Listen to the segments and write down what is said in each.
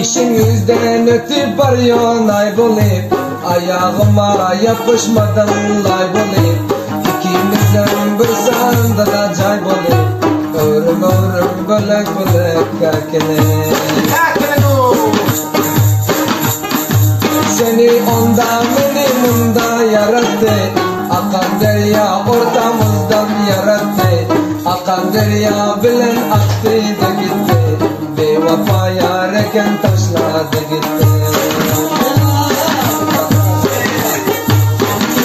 İşinizden ötüp varıyor nay bulayım, ayağıma yapışmadan lay bulayım. İkimizden bir sanda da cay bulayım, örüm örüm bölek bölek kakine. Seni onda beni bunda yarattı, akan derya ortamızdan yarattı. Akan derya bilen aktı da gitti, bevafa yareken taşladı gitti.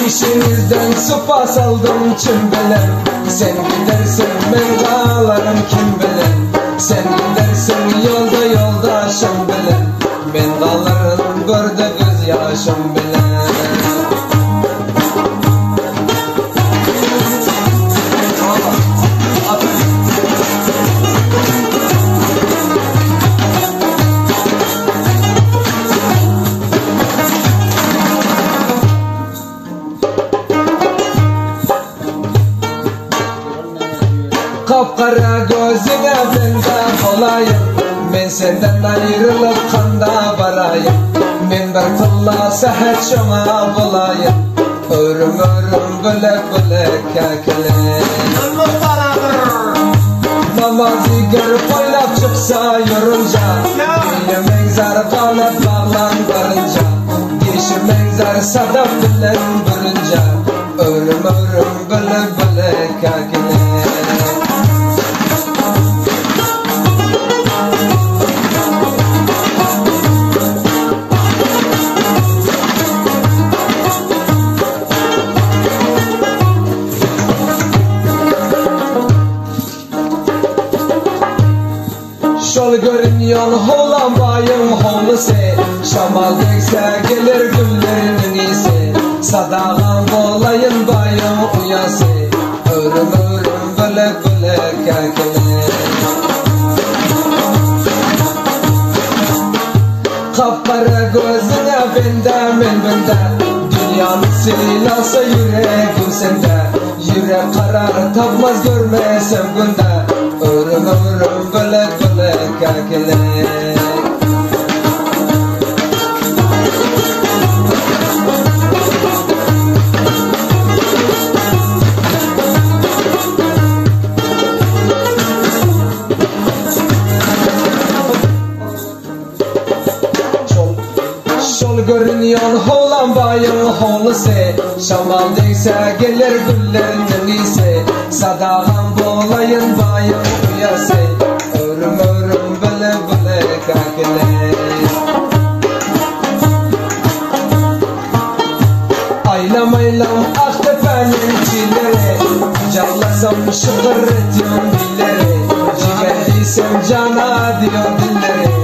İşinizden sopa saldım kim bilen, sen gidersin ben ağlarım kim bilen. Sen gidersin yolda yoldaşım bilen, ben ağlarım gördü göz yaşım bilen. Kapkara gözüne benden olayım, ben senden ayrılıp kanda varayım. Men bir kılla seher şuna bulayım, örüm örüm bölek bölek kakile. Namazı görüp oylap çıksa yorunca, diye mengzar kanat bağlan varınca, dişi mengzar sadaf bilen bürünce, örüm örüm bölek bölek kakile. Şol görünüyor hoğlan bayım hoğlusu, şamal dekse gelir güllerinin iyisi. Sadağan olayın bayım uyası, örüm örüm bölek bölek kakine. Kapkara gözüne bende men bende, dünyanın silahsı yüreğim sende. Yürek karar tapmaz görmesem günde, örüm örüm bölek bölek kakile. Şol görünüyor hoğlan bayım hoğlusu, şamal değse gelir güllerinin iyisi. Sadağan bolayın bayım uyası, örüm örüm bölek bölek kakile. Aylam aylam Aktepe'nin çilleri, kucaklasam şıkır ediyorum dilleri. Ciğer diysem cana diyor dilleri,